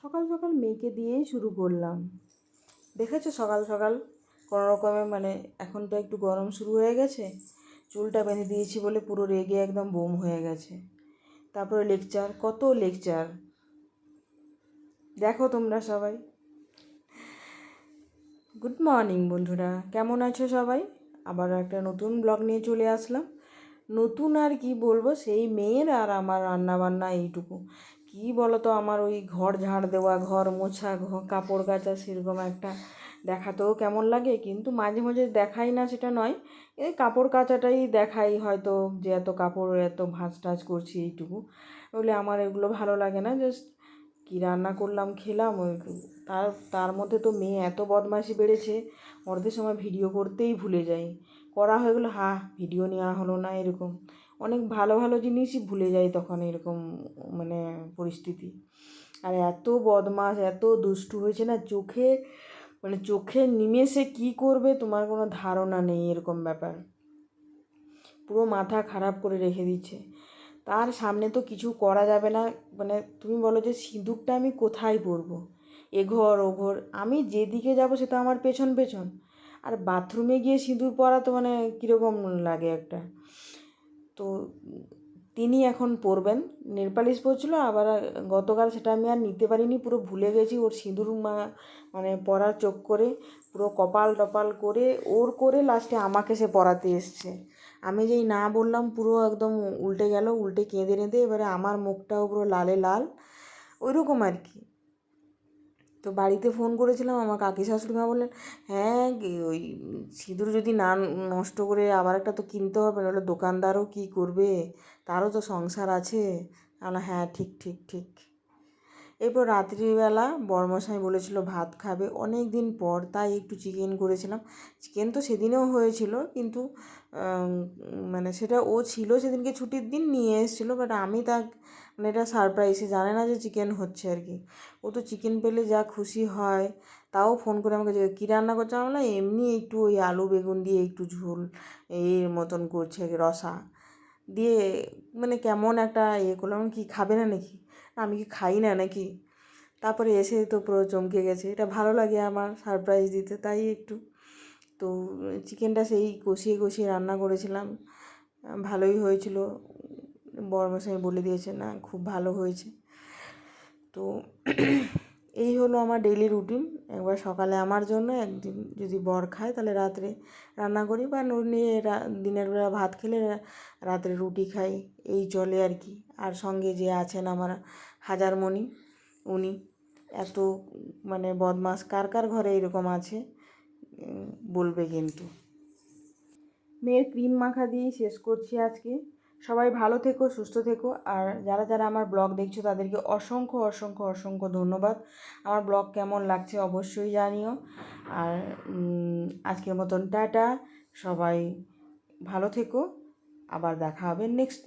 সকাল সকাল মেয়েকে দিয়েই শুরু করলাম। দেখেছো সকাল সকাল কোনো রকমে মানে এখন তো একটু গরম শুরু হয়ে গেছে, চুলটা বেঁধে দিয়েছি বলে পুরো রেগে একদম বোম হয়ে গেছে। তারপরে লেকচার, কত লেকচার দেখো তোমরা সবাই। গুড মর্নিং বন্ধুরা, কেমন আছো সবাই? আবার একটা নতুন ব্লগ নিয়ে চলে আসলাম। নতুন আর কি বলবো, সেই মেয়ের আর আমার রান্নাবান্না এইটুকু। কি বলো তো, আমার ওই ঘর ঝাড় দেওয়া, ঘর মোছা, কাপড় কাচা সেরকম একটা দেখাতেও কেমন লাগে, কিন্তু মাঝে মাঝে দেখাই না সেটা নয়, এই কাপড় কাচাটাই দেখাই হয়তো, যে এত কাপড় এত ভাঁজ টাজ করছি এইটুকু। বলে আমার এগুলো ভালো লাগে না, জাস্ট কী রান্না করলাম খেলাম ওই। তার তার মধ্যে তো মেয়ে এত বদমাইশি বেড়েছে, অর্ধেক সময় ভিডিও করতেই ভুলে যাই। করা হয়ে গেলো, ভিডিও নেওয়া হলো না, এরকম অনেক ভালো ভালো জিনিসই ভুলে যাই তখন, এরকম মানে পরিস্থিতি। আর এত বদমাশ, এত দুষ্টু হয়েছে না, চোখে নিমেষে কি করবে তোমার কোনো ধারণা নেই, এরকম ব্যাপার। পুরো মাথা খারাপ করে রেখে দিচ্ছে। তার সামনে তো কিছু করা যাবে না, মানে তুমি বলো যে সিঁদুরটা আমি কোথায় পরবো, এ ঘর ও ঘর, আমি যেদিকে যাবো সেটা আমার পেছন পেছন। আর বাথরুমে গিয়ে সিঁদুর পরা তো মানে কীরকম লাগে একটা। তো তিনি এখন পরবেন, নেলপালিশ পরছিল, আবার গতকাল সেটা আমি আর নিতে পারিনি, পুরো ভুলে গেছি। ওর সিঁদুর মানে পরার চোখ করে পুরো কপাল টপাল করে ওর করে লাস্টে আমাকে সে পরাতে এসছে। আমি যেই না বললাম পুরো একদম উল্টে গেল, উল্টে কেঁদে রেঁদে এবারে আমার মুখটাও পুরো লালে লাল, ওইরকম আর কি। তো বাড়িতে ফোন করেছিলাম, আমার কাকি শাশুড়িমা বললেন, হ্যাঁ ওই সিঁদুর যদি না নষ্ট করে আবার একটা তো কিনতে হবে, নাহলে দোকানদারও কী করবে, তারও তো সংসার আছে। আমরা হ্যাঁ ঠিক ঠিক ঠিক। এরপর রাত্রিবেলা বড়মশাই বলেছিল ভাত খাবে অনেক দিন পর, তাই একটু চিকেন করেছিলাম। চিকেন তো সেদিনেও হয়েছিল, কিন্তু মানে সেটা ও ছিল সেদিনকে ছুটির দিন নিয়ে এসেছিলো, বাট আমি মানে এটা সারপ্রাইজ, সে জানে না যে চিকেন হচ্ছে আর কি। ও তো চিকেন পেলে যা খুশি হয়, তাও ফোন করে আমাকে যে কী রান্না করছে, আমরা না এমনি একটু ওই আলু বেগুন দিয়ে একটু ঝোল এর মতন করছে রসা দিয়ে, মানে কেমন একটা করলাম, কি খাবে না নাকি, আমি কি খাই না নাকি। তারপরে এসে তো পুরো চমকে গেছে, এটা ভালো লাগে আমার সারপ্রাইজ দিতে, তাই একটু। তো চিকেনটা সেই কষিয়ে কষিয়ে রান্না করেছিলাম, ভালোই হয়েছিল। বড়মশাই বলে দিয়েছে না খুব ভালো হয়েছে। তো এই হলো আমার ডেইলি রুটিন। একবার সকালে আমার জন্য, একদিন যদি বর খায় তাহলে রাত্রে রান্না করি, বা নিয়ে দিনের বেলা ভাত খেলে রাত্রে রুটি খাই, এই চলে আর কি। আর সঙ্গে যে আছেন আমার হাজারমণি, উনি এত মানে বদমাস, কার কার ঘরে এরকম আছে বলবে কিন্তু। মেয়ের ক্রিম মাখা দিয়েই শেষ করছি আজকে। সবাই ভালো থেকো, সুস্থ থেকো। আর যারা যারা আমার ব্লগ দেখছো তাদেরকে অসংখ্য অসংখ্য অসংখ্য ধন্যবাদ। আমার ব্লগ কেমন লাগছে অবশ্যই জানিও। আর আজকের মতন টাটা, সবাই ভালো থেকো, আবার দেখা হবে নেক্সট